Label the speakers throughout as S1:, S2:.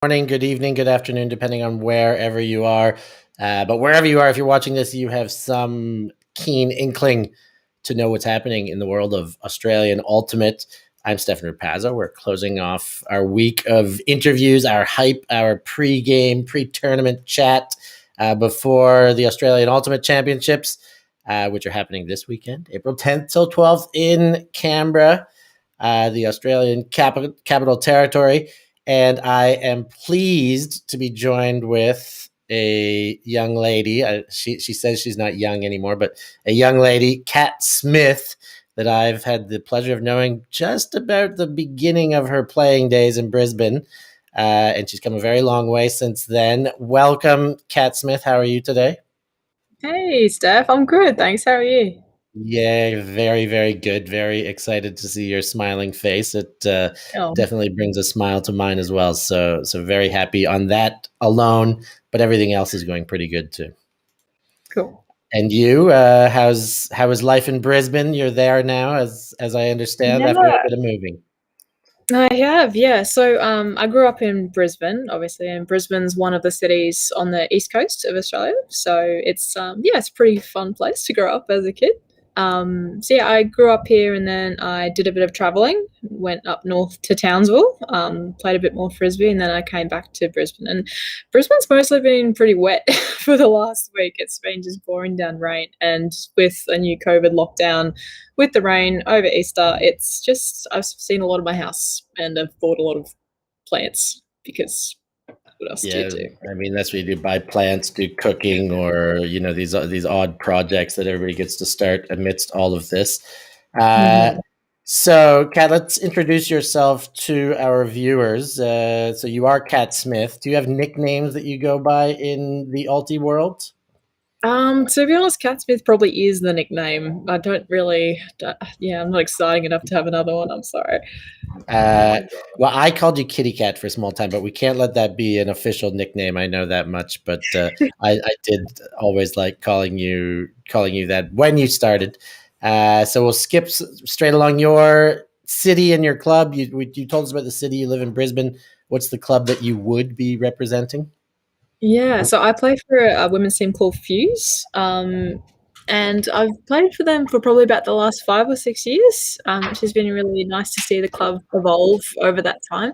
S1: Morning, good evening, good afternoon, depending on wherever you are. But wherever you are, if you're watching this, you have some keen inkling to know what's happening in the world of Australian Ultimate. I'm Stef Pazzo. We're closing off our week of interviews, our hype, our pre-game, pre-tournament chat before the Australian Ultimate Championships, which are happening this weekend, April 10th till 12th in Canberra, the Australian capital territory. And I am pleased to be joined with a young lady. She says she's not young anymore, but a young lady, Kat Smith, that I've had the pleasure of knowing just about the beginning of her playing days in Brisbane. And she's come a very long way since then. Welcome, Kat Smith. How are you today?
S2: Hey, Steph. I'm good, thanks. How are you?
S1: Yeah, very, very good. Very excited to see your smiling face. It
S2: Oh,
S1: definitely brings a smile to mine as well. So very happy on that alone, but everything else is going pretty good too.
S2: cool.
S1: And you, how is life in Brisbane? You're there now, as I understand, after a
S2: Yeah,
S1: bit of moving.
S2: I have, yeah. I grew up in Brisbane, obviously, and Brisbane's one of the cities on the east coast of Australia. So it's a pretty fun place to grow up as a kid. I grew up here, and then I did a bit of traveling. Went up north to Townsville, played a bit more frisbee, and then I came back to Brisbane. And Brisbane's mostly been pretty wet for the last week. It's been just pouring down rain, and with a new COVID lockdown, with the rain over Easter, it's just I've seen a lot of my house, and I've bought a lot of plants because what else do you
S1: Yeah,
S2: do?
S1: I mean that's what you do: buy plants, do cooking, or these odd projects that everybody gets to start amidst all of this. Uh,
S2: Mhm.
S1: so, Kat, let's introduce yourself to our viewers. So, you are Kat Smith. Do you have nicknames that you go by in the Ulti world?
S2: To be honest, Cat Smith probably is the nickname. I don't really, yeah, I'm not exciting enough to have another one. I'm sorry.
S1: Uh, well, I called you Kitty Cat for a small time, but we can't let that be an official nickname. I know that much, but I did always like calling you that when you started. So we'll skip straight along your city and your club. You told us about the city. You live in Brisbane. What's the club that you would be representing?
S2: Yeah, so I play for a women's team called Fuse, and I've played for them for probably about the last 5 or 6 years, which has been really nice to see the club evolve over that time.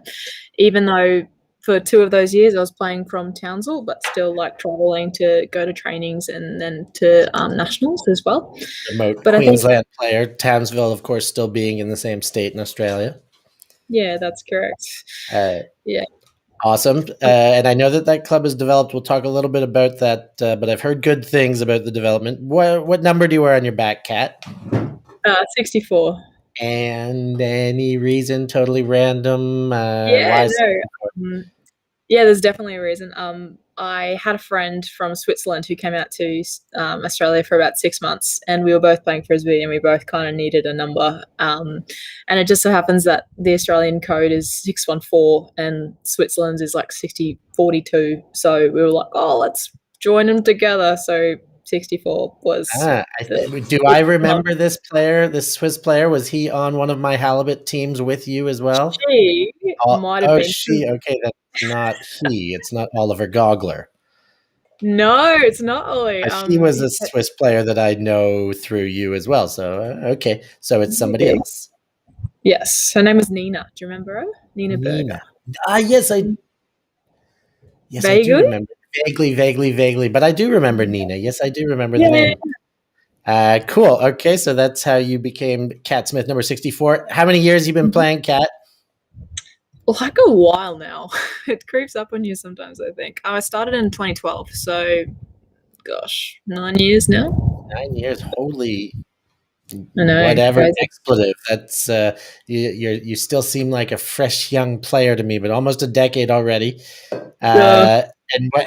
S2: Even though for 2 of those years I was playing from Townsville, but still like traveling to go to trainings and then to nationals as well.
S1: Remote
S2: But I think,
S1: Queensland player. Townsville, of course, still being in the same state in Australia.
S2: yeah, that's correct.
S1: Uh,
S2: Yeah.
S1: Awesome. And I know that that club has developed. We'll talk a little bit about that, but I've heard good things about the development. What number do you wear on your back, Cat?
S2: 64.
S1: And any reason, totally random?
S2: Yeah,
S1: Why?
S2: no. Um, Yeah, there's definitely a reason. I had a friend from Switzerland who came out to Australia for about 6 months, and we were both playing frisbee, and we both kind of needed a number. And it just so happens that the Australian code is 614, and Switzerland's is like 6042. So we were like, oh, let's join them together. So 64 was the
S1: Do I remember this player, this Swiss player? Was he on one of my halibut teams with you as well?
S2: she
S1: Oh,
S2: might have
S1: oh,
S2: been.
S1: she. Okay, that's not he. It's not Oliver Gogler.
S2: No, it's not Ollie.
S1: He was a Swiss player that I know through you as well. So okay, so it's somebody
S2: Maybe.
S1: else.
S2: Yes, her name was Nina. Do you remember her? Nina Berger.
S1: Nina. Yes, I
S2: Very
S1: do
S2: good.
S1: remember vaguely, vaguely, vaguely, but I do remember Nina. Yes, I do remember the
S2: Yeah.
S1: name. Cool. Okay, so that's how you became Cat Smith, number 64. How many years you been playing Cat?
S2: Like a while now. It creeps up on you sometimes, I think. I started in 2012, so gosh, 9 years now.
S1: 9 years. Holy
S2: I know,
S1: whatever
S2: crazy.
S1: expletive. That's you still seem like a fresh young player to me, but almost a decade already.
S2: Yeah,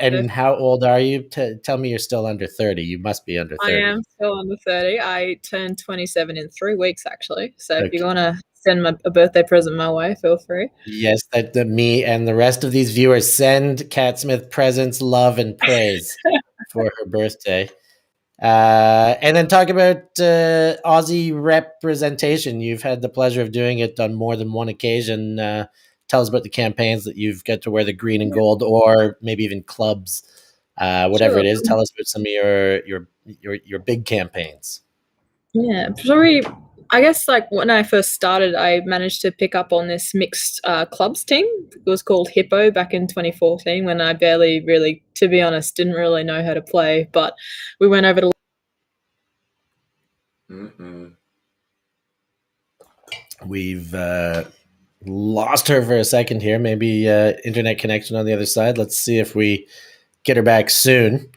S1: And how old are you? Tell me you're still under 30. You must be under
S2: I
S1: 30.
S2: am still under 30. I turned 27 in 3 weeks, actually. So if you
S1: Okay.
S2: want to send a birthday present my way, feel free.
S1: Yes, that me and the rest of these viewers send Cat Smith presents, love, and praise for her birthday. And then talk about Aussie representation. You've had the pleasure of doing it on more than one occasion. tell us about the campaigns that you've got to wear the green and gold, or maybe even clubs, whatever
S2: Sure.
S1: it is. Tell us about some of your big campaigns.
S2: Yeah, sorry. I guess like when I first started, I managed to pick up on this mixed clubs team. It was called Hippo back in 2014 when I barely really, to be honest, didn't really know how to play. But we went over to.
S1: We've lost her for a second here. Maybe internet connection on the other side. Let's see if we get her back soon.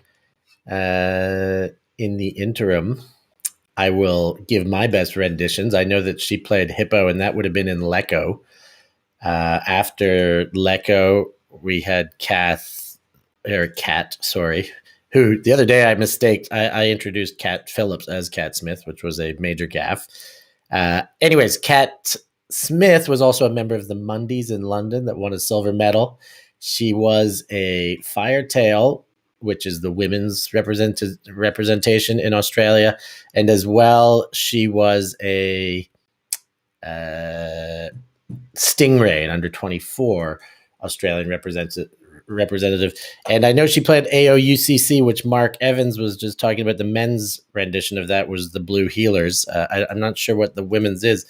S1: In the interim, I will give my best renditions. I know that she played Hippo, and that would have been in Lecco. After Lecco, we had Kat, sorry, who the other day I introduced Kat Phillips as Kat Smith, which was a major gaffe. Anyways, Kat Smith was also a member of the Mondays in London that won a silver medal. She was a Firetail, which is the women's representation in Australia. And as well, she was a Stingray, an under 24 Australian representative. And I know she played AOUCC, which Mark Evans was just talking about. The men's rendition of that was the Blue Healers. I'm not sure what the women's is.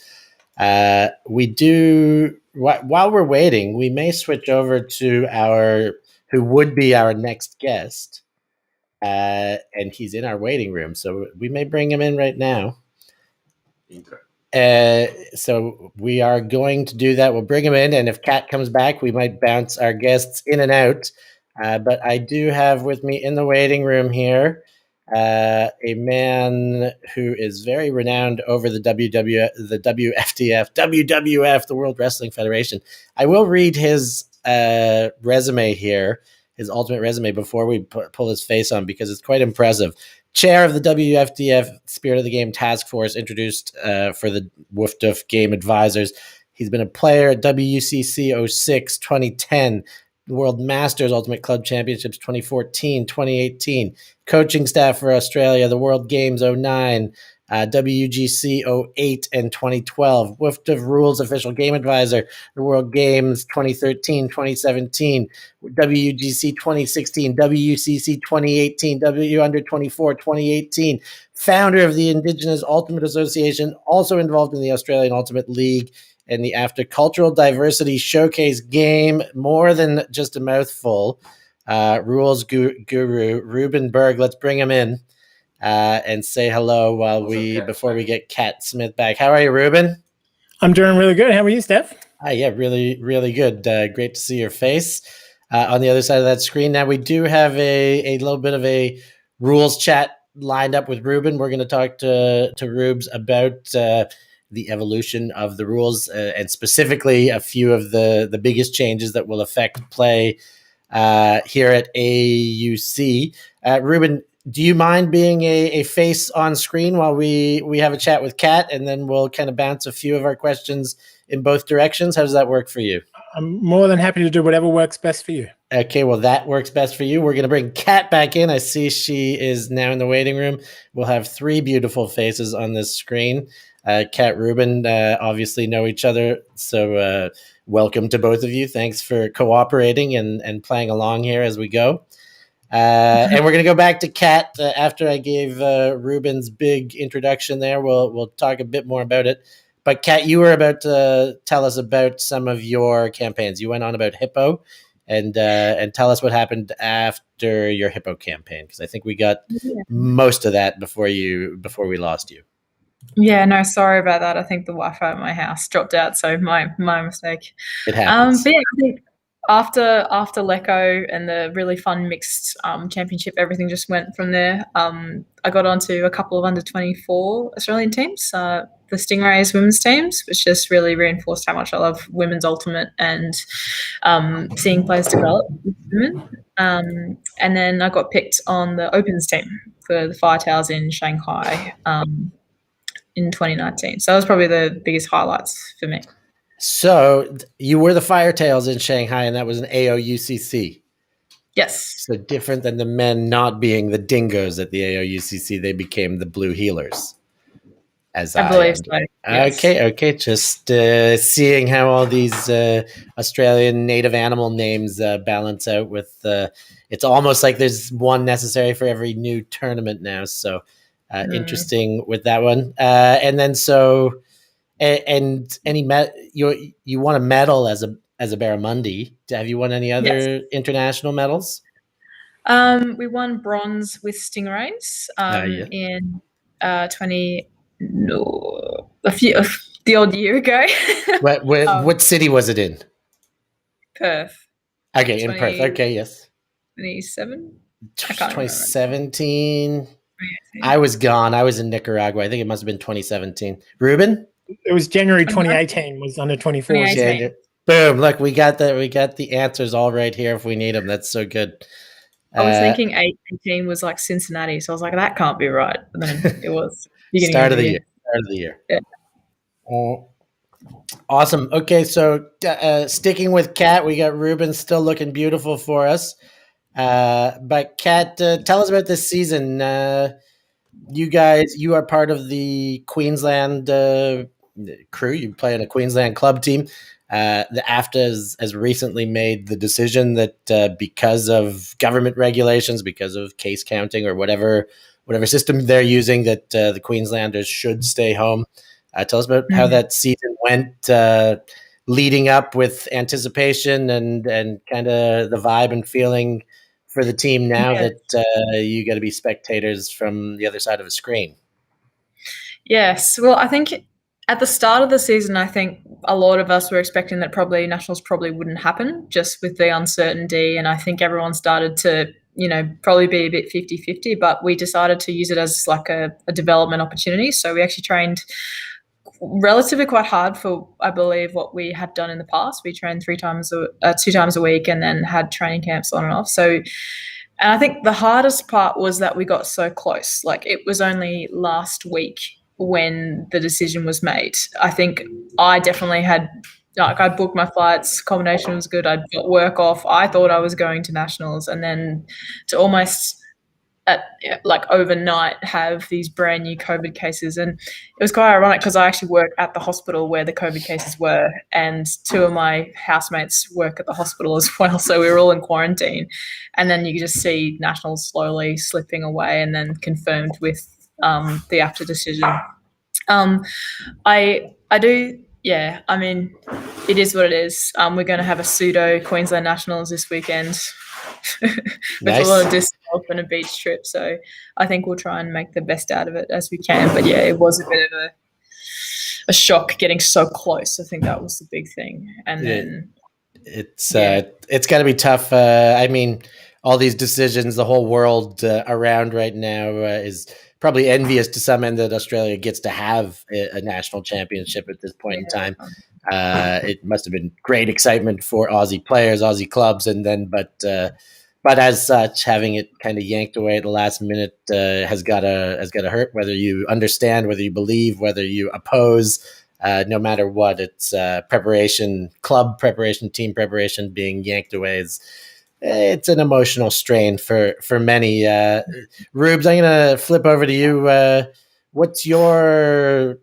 S1: We do, while we're waiting, we may switch over to who would be our next guest. And he's in our waiting room, so we may bring him in right now. So we are going to do that. We'll bring him in, and if Kat comes back, we might bounce our guests in and out. But I do have with me in the waiting room here a man who is very renowned over the WWF, the World Wrestling Federation. I will read his resume here, his ultimate resume, before we pull his face on, because it's quite impressive. Chair of the WFDF Spirit of the Game Task Force, introduced for the WFDF Game Advisors. He's been a player at WCC 06, 2010, World Masters Ultimate Club Championships 2014, 2018, coaching staff for Australia, the World Games 09, WGC 08 and 2012, WFDF Rules Official Game Advisor, the World Games 2013, 2017, WGC 2016, WCC 2018, W Under 24 2018, founder of the Indigenous Ultimate Association, also involved in the Australian Ultimate League and the After Cultural Diversity Showcase game, more than just a mouthful. Rules guru Rueben Berg. Let's bring him in and say hello before we get Kat Smith back. How are you, Rueben?
S3: I'm doing really good. How are you, Steph?
S1: Yeah, really, really good. Great to see your face on the other side of that screen. Now, we do have a little bit of a rules chat lined up with Rueben. We're going to talk to Rubes about the evolution of the rules and specifically a few of the biggest changes that will affect play here at AUC. Rueben, do you mind being a face on screen while we have a chat with Kat, and then we'll kind of bounce a few of our questions in both directions? How does that work for you?
S3: I'm more than happy to do whatever works best for you.
S1: Okay, well, that works best for you. We're going to bring Kat back in. I see she is now in the waiting room. We'll have three beautiful faces on this screen. Kat, Rueben obviously know each other, so welcome to both of you. Thanks for cooperating and playing along here as we go. And we're going to go back to Kat after I gave Ruben's big introduction there. We'll talk a bit more about it. But Kat, you were about to tell us about some of your campaigns. You went on about Hippo, and tell us what happened after your Hippo campaign, because I think we got most of that before we lost you.
S2: Yeah, no, sorry about that. I think the Wi-Fi at my house dropped out, so my mistake.
S1: It happens.
S2: But yeah, I think after Lecco and the really fun mixed championship, everything just went from there. I got onto a couple of under 24 Australian teams, the Stingrays women's teams, which just really reinforced how much I love women's ultimate and seeing players develop with women. And then I got picked on the Opens team for the Firetails in Shanghai in 2019. So that was probably the biggest highlights for me.
S1: So you were the Firetails in Shanghai, and that was an AOUCC.
S2: Yes.
S1: So different than the men not being the dingoes at the AOUCC, they became the Blue Healers. as
S2: I
S1: I
S2: believe
S1: am.
S2: so. Yes.
S1: Okay. Just seeing how all these Australian native animal names balance out with. It's almost like there's one necessary for every new tournament now. So interesting with that one. And then so and any you won a medal as a Barramundi. Have you won any
S2: Yes.
S1: other international medals?
S2: We won bronze with stingrays
S1: Yeah.
S2: in 20 no the odd year ago.
S1: What city was it in?
S2: Perth.
S1: Okay, in Perth. Okay, yes.
S2: 27. I can't remember.
S1: 2017. I was gone. I was in Nicaragua. I think it must have been 2017. Ruben?
S3: It was January 2018 was under 24s.
S2: 2018.
S1: Boom. Look, we got the answers all right here if we need them. That's so good.
S2: I was thinking 18 was like Cincinnati, so I was like, that can't be right. But then it was beginning
S1: Start of the year. Start of the year.
S2: Yeah.
S1: Awesome. Okay, so sticking with Kat, we got Ruben still looking beautiful for us. But Kat, tell us about this season. You are part of the Queensland crew. You play in a Queensland club team. The AFTA has recently made the decision that because of government regulations, because of case counting or whatever system they're using, that the Queenslanders should stay home. Tell us about how that season went, leading up with anticipation and kind of the vibe and feeling for the team now that you got to be spectators from the other side of a screen.
S2: Yes. Well, I think at the start of the season, I think a lot of us were expecting that probably Nationals probably wouldn't happen just with the uncertainty. And I think everyone started to, probably be a bit 50-50, but we decided to use it as like a development opportunity. So we actually trained relatively quite hard for, I believe, what we had done in the past. We trained 2 times a week and then had training camps on and off. So, and I think the hardest part was that we got so close. Like it was only last week when the decision was made. I think I definitely had, I booked my flights, accommodation was good, I'd got work off. I thought I was going to Nationals, and then to almost overnight have these brand new COVID cases. And it was quite ironic because I actually work at the hospital where the COVID cases were, and 2 of my housemates work at the hospital as well. So we were all in quarantine, and then you just see Nationals slowly slipping away and then confirmed with the AFTA decision. I do, yeah, I mean, it is what it is. We're going to have a pseudo Queensland Nationals this weekend with
S1: Nice.
S2: a lot of disc golf and a beach trip. So I think we'll try and make the best out of it as we can. But yeah, it was a bit of a shock getting so close. I think that was the big thing. And then
S1: it's got to be tough. I mean, all these decisions, the whole world around right now is probably envious to some end that Australia gets to have a national championship at this point in time. It must have been great excitement for Aussie players, Aussie clubs, and then but as such, having it kind of yanked away at the last minute has got to hurt. Whether you understand, whether you believe, whether you oppose, no matter what, it's preparation, club preparation, team preparation being yanked away it's an emotional strain for many. Rubes, I'm going to flip over to you. What's your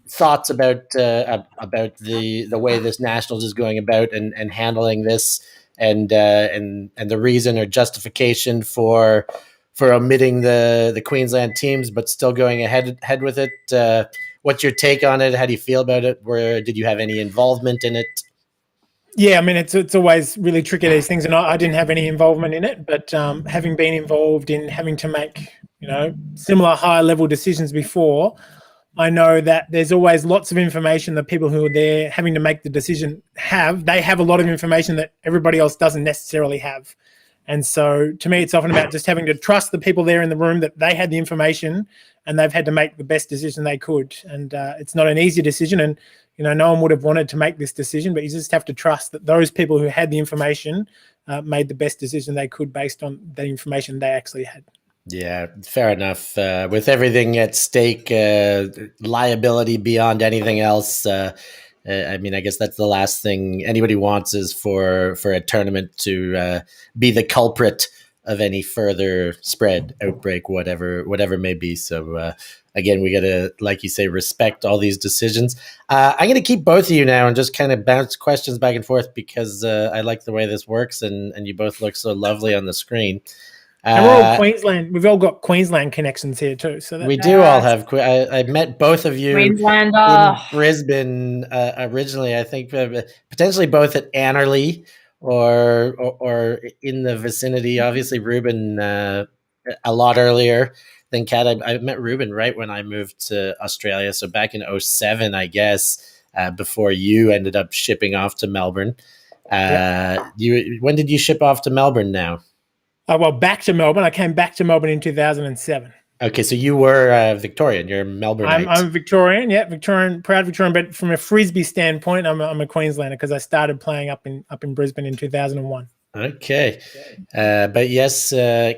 S1: thoughts about the way this Nationals is going about and handling this, and the reason or justification for omitting the Queensland teams, but still going ahead with it? What's your take on it? How do you feel about it? Did you have any involvement in it?
S3: Yeah, I mean, it's always really tricky, these things, and I didn't have any involvement in it, but having been involved in having to make, similar higher level decisions before, I know that there's always lots of information that people who are there having to make the decision they have a lot of information that everybody else doesn't necessarily have. And so to me, it's often about just having to trust the people there in the room that they had the information and they've had to make the best decision they could. And it's not an easy decision, and no one would have wanted to make this decision, but you just have to trust that those people who had the information made the best decision they could based on the information they actually had.
S1: Yeah, fair enough. With everything at stake, liability beyond anything else. I mean, I guess that's the last thing anybody wants is for a tournament to be the culprit any further spread, outbreak, whatever it may be. So again, we got to, like you say, respect all these decisions. I'm going to keep both of you now and just kind of bounce questions back and forth because I like the way this works, and you both look so lovely on the screen.
S3: And we're all Queensland. We've all got Queensland connections here too. So
S1: we do all have. I met both of you
S2: Queenslander
S1: in Brisbane originally. I think potentially both at Annerley or in the vicinity. Obviously, Rueben a lot earlier than Kat. I met Rueben right when I moved to Australia, so back in 2007, I guess, before you ended up shipping off to Melbourne. When did you ship off to Melbourne now?
S3: Well, back to Melbourne. I came back to Melbourne in 2007.
S1: Okay, so you were Victorian. You're a Melbourneite.
S3: I'm Victorian, Victorian, proud Victorian. But from a frisbee standpoint, I'm a Queenslander because I started playing up in Brisbane in 2001.
S1: Okay, but yes,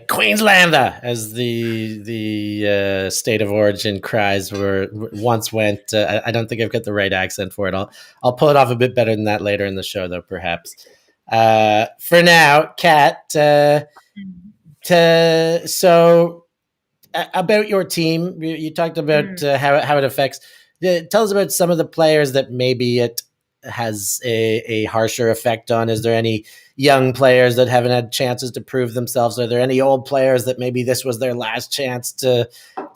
S1: Queenslander, as the state of origin cries once went. I don't think I've got the right accent for it. I'll pull it off a bit better than that later in the show, though, perhaps. For now, Kat. So about your team, you talked about how it affects. Tell us about some of the players that maybe it has a harsher effect on. Is there any young players that haven't had chances to prove themselves? Are there any old players that maybe this was their last chance to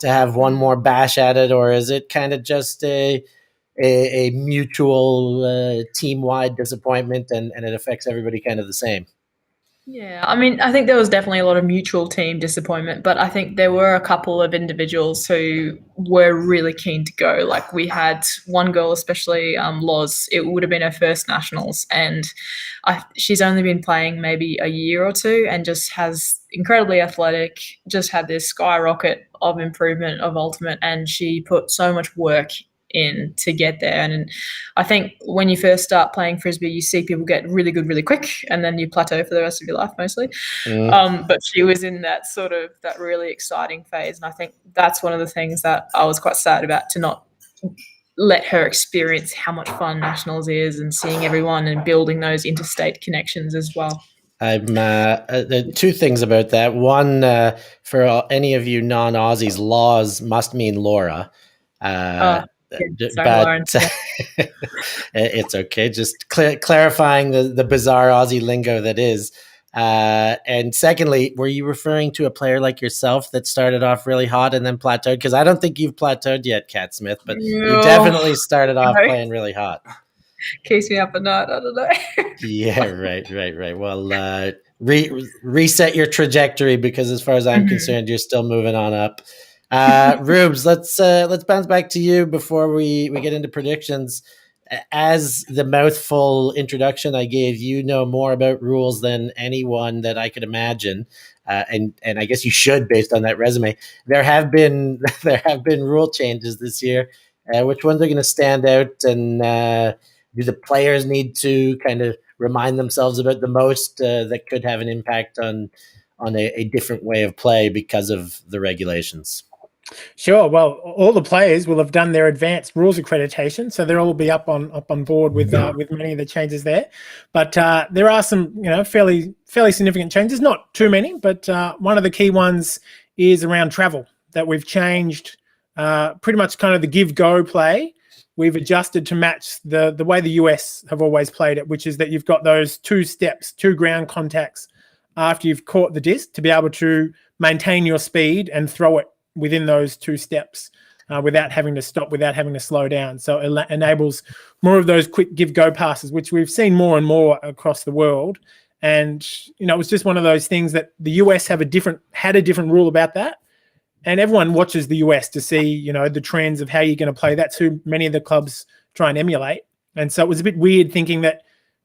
S1: have one more bash at it, or is it kind of just a mutual team-wide disappointment and it affects everybody kind of the same?
S2: Yeah, I mean, I think there was definitely a lot of mutual team disappointment, but I think there were a couple of individuals who were really keen to go. Like we had one girl, especially Loz, it would have been her first nationals, and she's only been playing maybe a year or two and just has incredibly athletic, just had this skyrocket of improvement of ultimate, and she put so much work in to get there. And I think when you first start playing frisbee, you see people get really good really quick, and then you plateau for the rest of your life mostly. But she was in that really exciting phase, and I think that's one of the things that I was quite sad about, to not let her experience how much fun nationals is and seeing everyone and building those interstate connections as well.
S1: I'm two things about that. One, for any of you non-Aussies, laws must mean Laura.
S2: Sorry,
S1: but it's okay. Just clarifying the bizarre Aussie lingo that is. And secondly, were you referring to a player like yourself that started off really hot and then plateaued? Because I don't think you've plateaued yet, Kat Smith, but you definitely started off playing really hot.
S2: Keeps me up at night. I don't know.
S1: Yeah, right. Well, reset your trajectory, because as far as I'm concerned, you're still moving on up. Rubes, let's bounce back to you before we get into predictions. As the mouthful introduction I gave, you know more about rules than anyone that I could imagine, and I guess you should, based on that resume. There have been rule changes this year. Which ones are going to stand out, and do the players need to kind of remind themselves about the most that could have an impact on a different way of play because of the regulations?
S3: Sure. Well, all the players will have done their advanced rules accreditation, so they'll all be up on board with many of the changes there. But there are some, fairly significant changes. Not too many, but one of the key ones is around travel, that we've changed pretty much kind of the give-go play. We've adjusted to match the way the US have always played it, which is that you've got those 2 steps, 2 ground contacts after you've caught the disc to be able to maintain your speed and throw it within those 2 steps without having to stop, without having to slow down. So it enables more of those quick give-go passes, which we've seen more and more across the world. And, it was just one of those things that the US had a different rule about that. And everyone watches the US to see, the trends of how you're going to play. That's who many of the clubs try and emulate. And so it was a bit weird thinking that,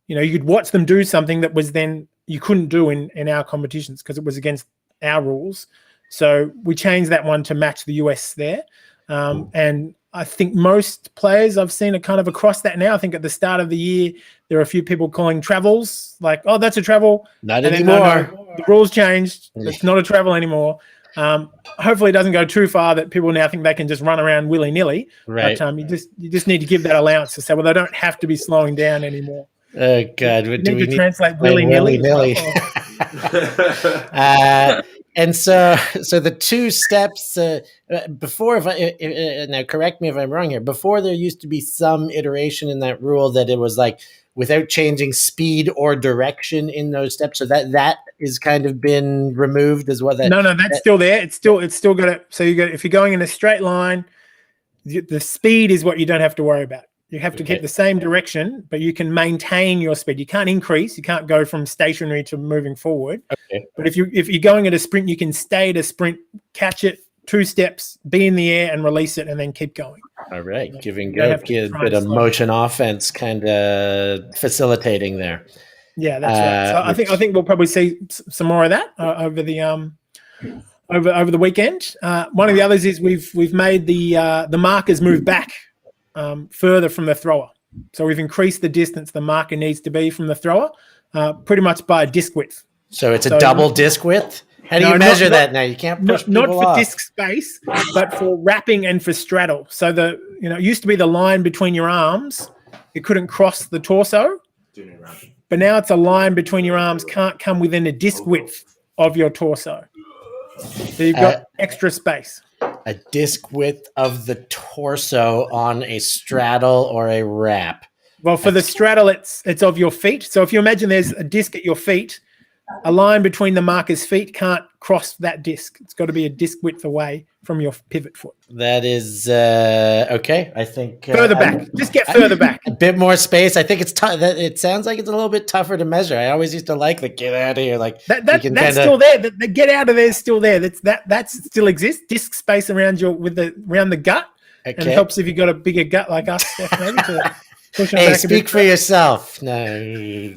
S3: you could watch them do something that was then you couldn't do in our competitions because it was against our rules. So we changed that one to match the US there. And I think most players I've seen are kind of across that now. I think at the start of the year, there are a few people calling travels like, oh, that's a travel.
S1: Not anymore.
S3: The rules changed. It's not a travel anymore. Hopefully it doesn't go too far that people now think they can just run around willy-nilly.
S1: Right.
S3: But you just need to give that allowance to say, well, they don't have to be slowing down anymore.
S1: Oh, God.
S3: Do we need to translate willy-nilly?
S1: And so the two steps before, now correct me if I'm wrong here. Before, there used to be some iteration in that rule that it was like without changing speed or direction in those steps. So that is kind of been removed as well.
S3: No, that's still there. It's still got it. So if you're going in a straight line, the speed is what you don't have to worry about. You have to keep the same direction, but you can maintain your speed. You can't increase. You can't go from stationary to moving forward.
S1: Okay.
S3: But if you're going at a sprint, you can stay at a sprint, catch it 2 steps, be in the air, and release it, and then keep going.
S1: All right, giving a bit of motion offense, kind of facilitating there.
S3: Yeah, that's right. So I think we'll probably see some more of that over the over the weekend. One of the others is we've made the markers move back further from the thrower. So we've increased the distance the marker needs to be from the thrower, pretty much by disc width.
S1: So it's a double disc width? How do you measure that now? You can't push
S3: not for
S1: off.
S3: disc space, but for wrapping and for straddle. So it used to be the line between your arms. It couldn't cross the torso. But now it's a line between your arms, can't come within a disc width of your torso. So you've got extra space.
S1: A disc width of the torso on a straddle or a wrap.
S3: Well, for the straddle, it's of your feet. So if you imagine there's a disc at your feet, a line between the marker's feet can't cross that disc. It's got to be a disc width away from your pivot foot.
S1: That is okay. I think
S3: further back. Just get further back.
S1: A bit more space. I think it's tough. It sounds like it's a little bit tougher to measure. I always used to like the get out of here. Like
S3: that's still there. The get out of there is still there. That still exists. Disc space around around the gut, and it helps if you've got a bigger gut like us. Maybe to push
S1: hey, speak for yourself. No.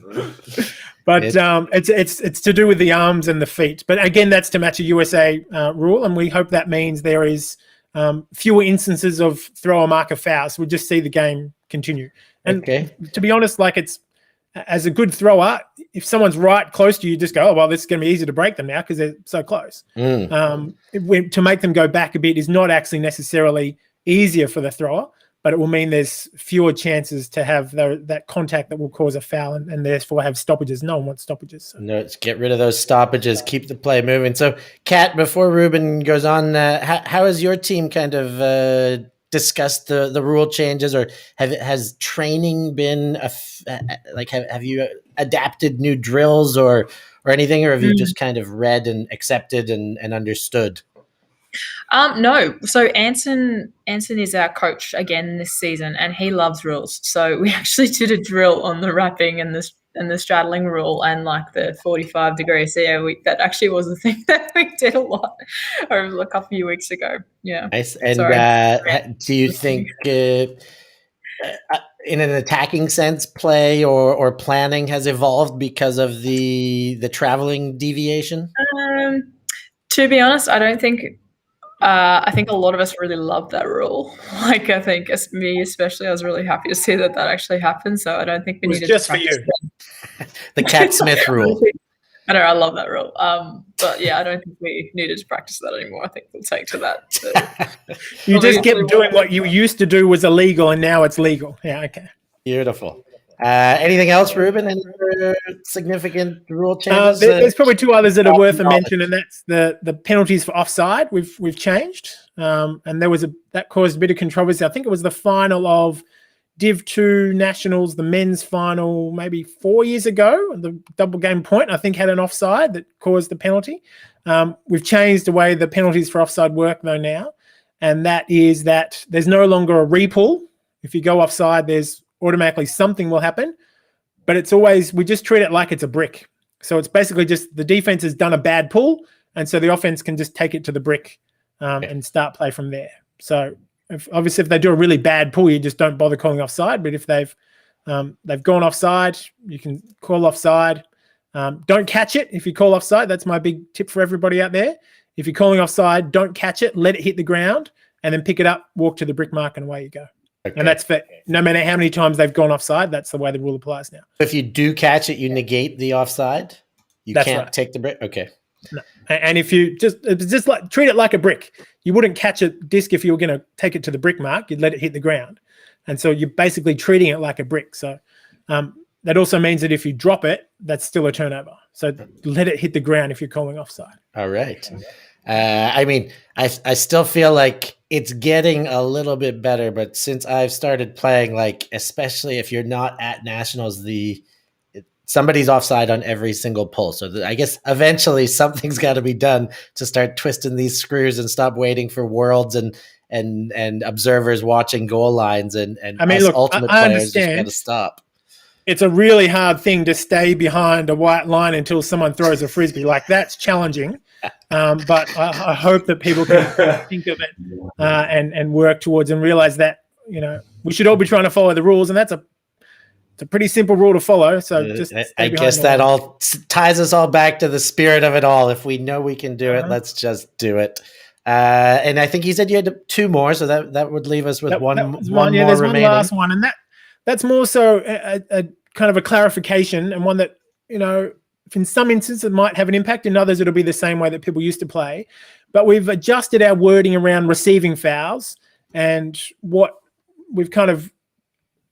S3: But it's to do with the arms and the feet. But again, that's to match a USA rule, and we hope that means there is fewer instances of thrower marker fouls. We'll just see the game continue. And to be honest, like as a good thrower, if someone's right close to you, just go, oh, well, this is going to be easy to break them now because they're so close. To make them go back a bit is not actually necessarily easier for the thrower, but it will mean there's fewer chances to have that contact that will cause a foul and therefore have stoppages. No one wants stoppages. So.
S1: No, let's get rid of those stoppages, keep the play moving. So, Kat, before Rueben goes on, how has your team kind of discussed the rule changes, or has training been have you adapted new drills or anything, or have you just kind of read and accepted and understood?
S2: No. So Anson is our coach again this season, and he loves rules. So we actually did a drill on the wrapping and the straddling rule and like the 45 degrees. So yeah, that actually was the thing that we did a lot over a couple of weeks ago. Yeah.
S1: Nice. And do you think in an attacking sense, play or planning has evolved because of the traveling deviation?
S2: To be honest, I don't think. I think a lot of us really love that rule. Like, I think me especially, I was really happy to see that actually happened. So I don't think we needed
S3: just for you.
S1: The Cat Smith rule.
S2: I know, I love that rule. But yeah, I don't think we needed to practice that anymore. I think we'll take to that. So.
S3: You just kept doing what you used to do was illegal, and now it's legal. Yeah, okay.
S1: Beautiful. Anything else, Rueben? Any other significant rule changes?
S3: There's probably 2 others that are worth a mention, and that's the penalties for offside. We've changed, and that caused a bit of controversy. I think it was the final of Div 2 Nationals, the men's final, maybe 4 years ago. The double game point, I think, had an offside that caused the penalty. We've changed the way the penalties for offside work though now, and that is that there's no longer a repull. If you go offside, there's automatically something will happen, but it's always, we just treat it like it's a brick. So it's basically just the defense has done a bad pull, and so the offense can just take it to the brick and start play from there. So obviously if they do a really bad pull, you just don't bother calling offside, but if they've gone offside, you can call offside. Don't catch it if you call offside. That's my big tip for everybody out there. If you're calling offside, don't catch it, let it hit the ground, and then pick it up, walk to the brick mark, and away you go. Okay. And that's for no matter how many times they've gone offside, that's the way the rule applies now.
S1: If you do catch it, you negate the offside? That's can't right. Take the brick? Okay.
S3: No. And if you just like treat it like a brick, you wouldn't catch a disc if you were going to take it to the brick mark, you'd let it hit the ground. And so you're basically treating it like a brick. So that also means that if you drop it, that's still a turnover. So let it hit the ground if you're calling offside.
S1: All right. I mean, I still feel like it's getting a little bit better, but since I've started playing, like, especially if you're not at nationals, somebody's offside on every single pull. So I guess eventually something's got to be done to start twisting these screws and stop waiting for worlds and observers watching goal lines and
S3: I mean,
S1: us
S3: look,
S1: ultimate
S3: I
S1: players just
S3: understand.
S1: got to stop.
S3: It's a really hard thing to stay behind a white line until someone throws a frisbee. Like, that's challenging. But I hope that people can think of it and work towards and realize that, you know, we should all be trying to follow the rules, and it's a pretty simple rule to follow. So just
S1: I guess that all ties us all back to the spirit of it all. If we know we can do it, let's just do it. And I think you said you had 2 more, so that would leave us with one more
S3: there's
S1: remaining.
S3: one last one, and that's more so a kind of a clarification, and one that, you know, in some instances it might have an impact, in others it'll be the same way that people used to play. But we've adjusted our wording around receiving fouls, and what we've kind of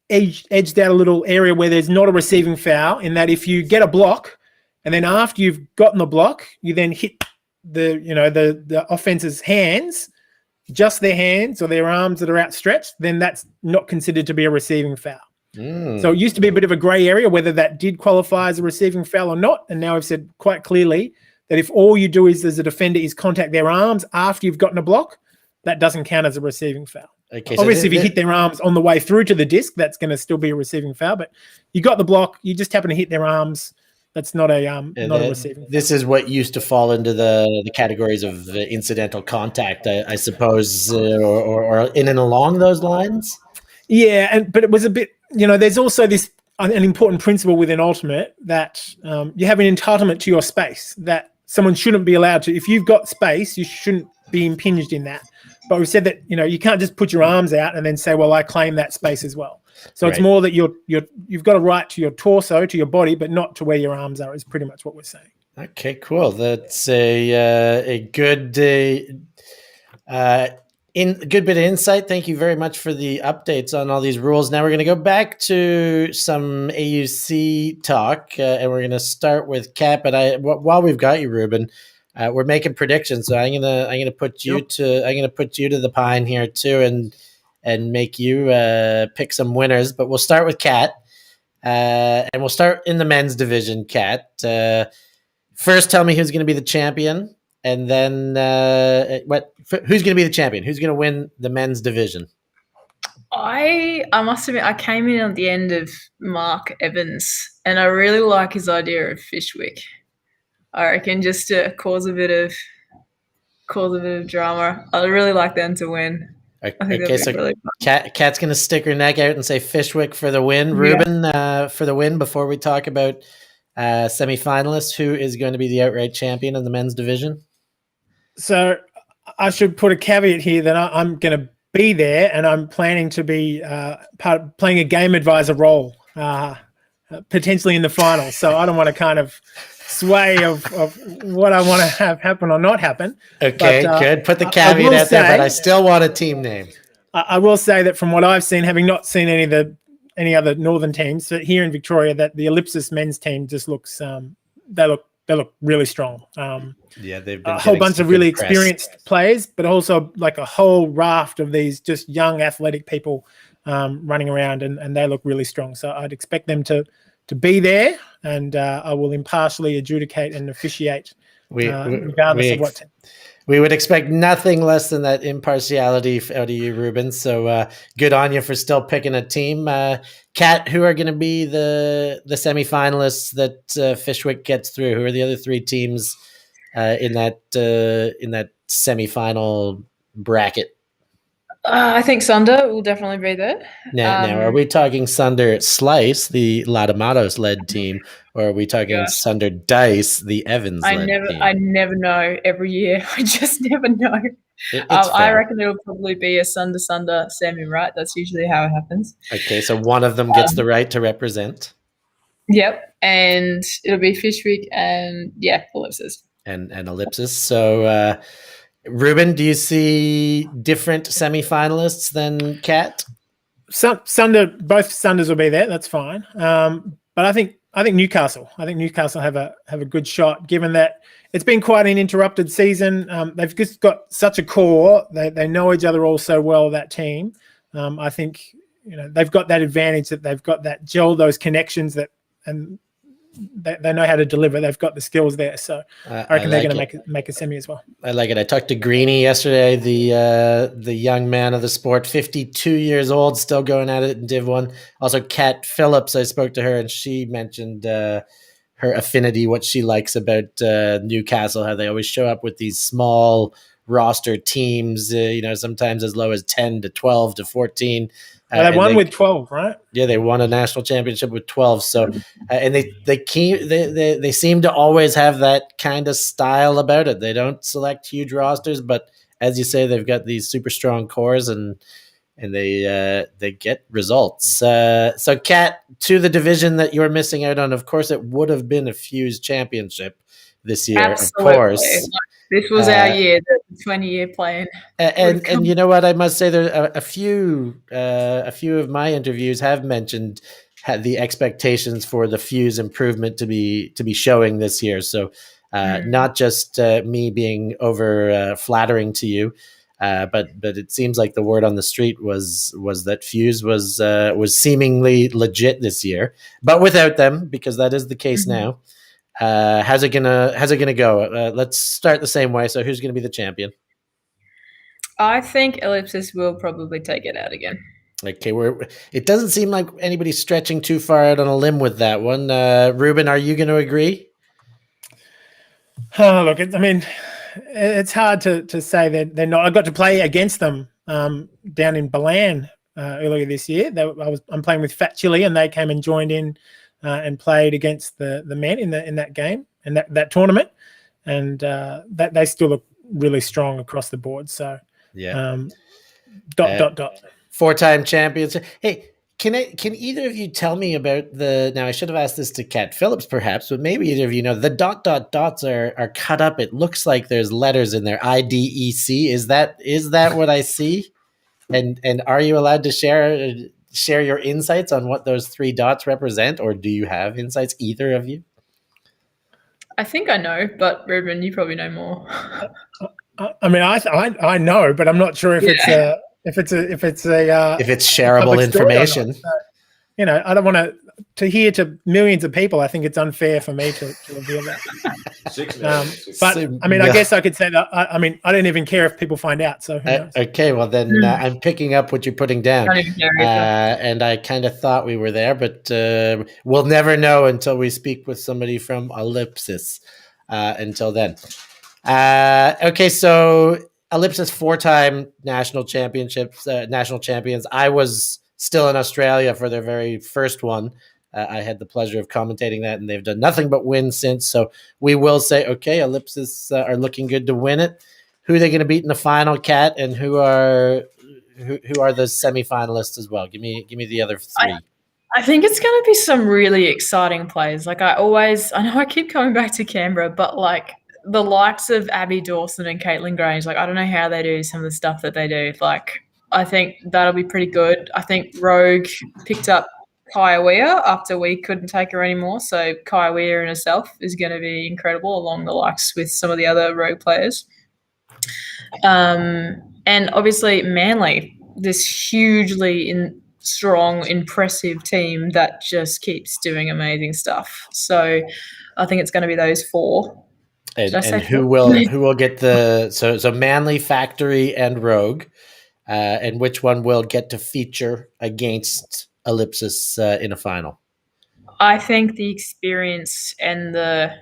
S3: edged out a little area where there's not a receiving foul, in that if you get a block and then after you've gotten the block, you then hit the offense's hands, just their hands or their arms that are outstretched, then that's not considered to be a receiving foul. So it used to be a bit of a grey area whether that did qualify as a receiving foul or not, and now I've said quite clearly that if all you do is, as a defender, is contact their arms after you've gotten a block, that doesn't count as a receiving foul. Okay, obviously, if you hit their arms on the way through to the disc, that's going to still be a receiving foul. But you got the block, you just happen to hit their arms. That's not a receiving foul.
S1: This is what used to fall into the categories of incidental contact, I suppose, or in and along those lines.
S3: Yeah, but it was a bit. You know, there's also an important principle within Ultimate that you have an entitlement to your space, that someone shouldn't be allowed to. If you've got space, you shouldn't be impinged in that. But we said that, you know, you can't just put your arms out and then say, well, I claim that space as well. So It's more that you've got a right to your torso, to your body, but not to where your arms are, is pretty much what we're saying.
S1: Okay, cool. That's a good good bit of insight. Thank you very much for the updates on all these rules. Now we're going to go back to some AUC talk, and we're going to start with Kat. But while we've got you, Rueben, we're making predictions. So I'm gonna put you to the pine here too, and make you pick some winners. But we'll start with Kat, and we'll start in the men's division. Kat, first, tell me who's going to be the champion. And then who's going to be the champion? Who's going to win the men's division?
S2: I must admit, I came in at the end of Mark Evans, and I really like his idea of Fishwick. I reckon just to cause a bit of drama. I really like them to win.
S1: Okay, so really Kat's going to stick her neck out and say Fishwick for the win. Rueben, for the win. Before we talk about semi-finalists, who is going to be the outright champion in the men's division?
S3: So I should put a caveat here that I'm going to be there, and I'm planning to be playing a game advisor role, potentially in the final. So I don't want to kind of sway of what I want to have happen or not happen.
S1: Okay, good. Put the caveat out there, but I still want a team name.
S3: I will say that from what I've seen, having not seen any other northern teams, but here in Victoria, that the Ellipsis men's team just looks they look really strong.
S1: Yeah, they've been
S3: a whole bunch of really experienced players, but also like a whole raft of these just young athletic people running around, and they look really strong. So I'd expect them to be there, and I will impartially adjudicate and officiate regardless of what team.
S1: We would expect nothing less than that impartiality out of you, Rueben. So good on you for still picking a team. Kat, who are going to be the semifinalists that Fishwick gets through? Who are the other 3 teams in that semifinal bracket?
S2: I think Sunder will definitely be there.
S1: Now, are we talking Sunder Slice, the Latamatos-led team, or are we talking Sunder Dice, the Evans-led team?
S2: I never know every year. I just never know. I reckon it'll probably be a Sunder semi, right? That's usually how it happens.
S1: Okay, so one of them gets the right to represent.
S2: Yep, and it'll be Fishwick and, Ellipsis.
S1: And Ellipsis. So, Rueben, do you see different semi-finalists than Kat?
S3: Both Sunders will be there. That's fine. but I think Newcastle. I think Newcastle have a good shot, given that it's been quite an interrupted season. They've just got such a core. They know each other all so well, that team. I think they've got that advantage, that they've got that gel, those connections, and they know how to deliver. They've got the skills there. So I reckon they're going to make a semi as well.
S1: I like it. I talked to Greeny yesterday, the young man of the sport, 52 years old, still going at it in Div 1. Also, Kat Phillips, I spoke to her, and she mentioned her affinity, what she likes about Newcastle, how they always show up with these small roster teams, sometimes as low as 10 to 12 to 14.
S3: They won with 12, right?
S1: Yeah, they won a national championship with 12. So, and they seem to always have that kind of style about it. They don't select huge rosters, but as you say, they've got these super strong cores, and they get results. So, Kat, to the division that you're missing out on, of course, it would have been a Fuse championship this year.
S2: Absolutely.
S1: Of course.
S2: This was our year, the 20-year plan.
S1: And you know what? I must say, there a few of my interviews have mentioned the expectations for the Fuse improvement to be showing this year. So not just me being over flattering to you, but it seems like the word on the street was that Fuse was seemingly legit this year, but without them, because that is the case now. How's it gonna go? Let's start the same way. So who's gonna be the champion?
S2: I think Ellipsis will probably take it out again.
S1: Okay, it doesn't seem like anybody's stretching too far out on a limb with that one. Rueben, are you going to agree?
S3: Look, it's hard to say that they're not. I got to play against them down in Balan earlier this year. I'm playing with Fat Chili, and they came and joined in and played against the men in that game and that tournament, and that they still look really strong across the board. So
S1: yeah,
S3: dot.
S1: 4-time champions. Hey, can either of you tell me about now I should have asked this to Kat Phillips perhaps, but maybe either of you know, the dots are cut up. It looks like there's letters in there. IDEC. Is that what I see? And are you allowed to share your insights on what those 3 dots represent, or do you have insights, either of you?
S2: I think I know, but Ruben, you probably know more.
S3: I know, but I'm not sure if it's
S1: shareable information.
S3: So, I don't want to hear to millions of people. I think it's unfair for me to reveal that. But I guess I could say that. I don't even care if people find out. So
S1: okay, well then I'm picking up what you're putting down, and I kind of thought we were there, but we'll never know until we speak with somebody from Ellipsis. Until then, okay, so Ellipsis 4-time national champions. I was still in Australia for their very first one. I had the pleasure of commentating that, and they've done nothing but win since. So we will say, okay, Ellipsis are looking good to win it. Who are they going to beat in the final, Kat, and who are the semifinalists as well? Give me the other 3.
S2: I think it's going to be some really exciting plays. Like I know I keep coming back to Canberra, but like the likes of Abby Dawson and Caitlin Grange, like I don't know how they do some of the stuff that they do. Like I think that'll be pretty good. I think Rogue picked up Kaya Weir after we couldn't take her anymore. So Kaya Weir in herself is going to be incredible, along the likes with some of the other Rogue players. And obviously Manly, this hugely strong, impressive team that just keeps doing amazing stuff. So I think it's going to be those 4.
S1: And who will get so Manly, Factory, and Rogue, and which one will get to feature against Ellipsis in a final?
S2: I think the experience and the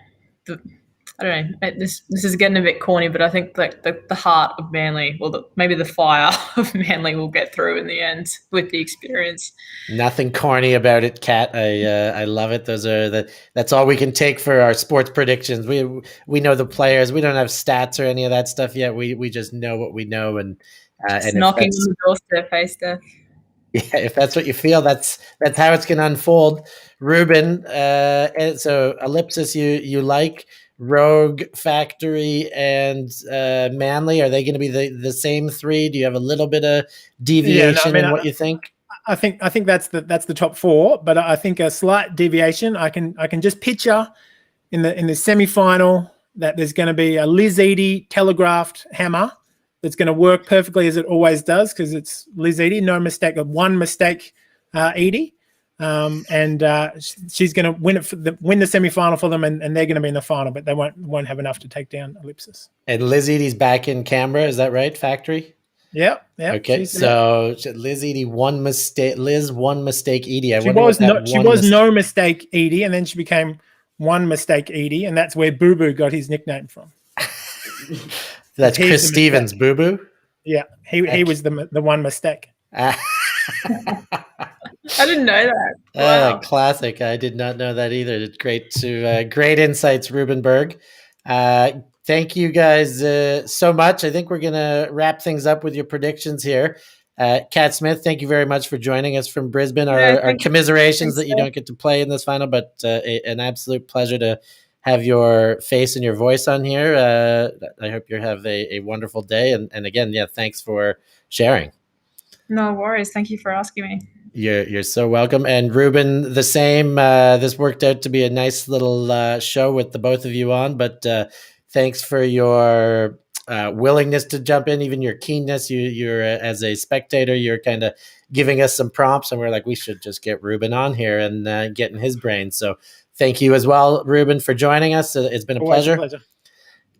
S2: I don't know. This is getting a bit corny, but I think like the heart of Manly, or maybe the fire of Manly, will get through in the end with the experience.
S1: Nothing corny about it, Kat. I love it. That's all we can take for our sports predictions. We know the players. We don't have stats or any of that stuff yet. We just know what we know, and
S2: knocking on the doorstep, hey Steph.
S1: Yeah, if that's what you feel, that's how it's going to unfold. Rueben, and so Ellipsis, you like. Rogue, Factory, and Manly, are they going to be the same 3? Do you have a little bit of deviation in what you think?
S3: I think that's the top four, but I think a slight deviation. I can just picture in the semi-final that there's going to be a Liz Eady telegraphed hammer that's going to work perfectly as it always does, because it's Liz Eady, no mistake, one mistake, Eady, and she's going to win the semi-final for them, and they're going to be in the final, but they won't have enough to take down Ellipsis.
S1: And Liz Eady's back in Canberra, is that right? Factory.
S3: Yeah.
S1: Okay, so Liz Eady one mistake. Liz one mistake Eady.
S3: She was no mistake Eady, and then she became one mistake Eady, and that's where Boo Boo got his nickname from.
S1: That's Chris Stevens, Boo Boo.
S3: Yeah, he was the one mistake.
S2: I didn't know that. Wow.
S1: Classic. I did not know that either. It's great insights, Rueben Berg. Thank you guys so much. I think we're going to wrap things up with your predictions here. Kat Smith, thank you very much for joining us from Brisbane. Our commiserations that you don't get to play in this final, but an absolute pleasure to have your face and your voice on here. I hope you have a wonderful day. And again, thanks for sharing.
S2: No worries. Thank you for asking me.
S1: You're so welcome. And Rueben, the same. This worked out to be a nice little show with the both of you on, but thanks for your willingness to jump in, even your keenness. You're as a spectator, you're kind of giving us some prompts, and we're like, we should just get Rueben on here and get in his brain. So thank you as well, Rueben, for joining us. It's been a pleasure.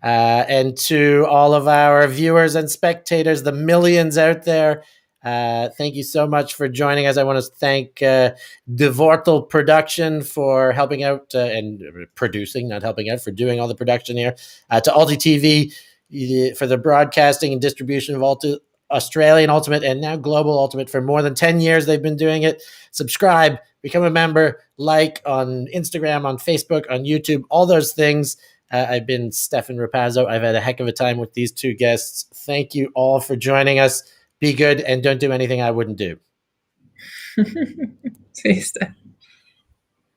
S1: And to all of our viewers and spectators, the millions out there, thank you so much for joining us. I want to thank De Vortel Production for helping out and producing, not helping out, for doing all the production here. To ULTI.TV for the broadcasting and distribution of Australian Ultimate and now Global Ultimate. For more than 10 years, they've been doing it. Subscribe, become a member, like on Instagram, on Facebook, on YouTube, all those things. I've been Stef Pazzo. I've had a heck of a time with these two guests. Thank you all for joining us. Be good and don't do anything I wouldn't do.
S2: See you, Stef.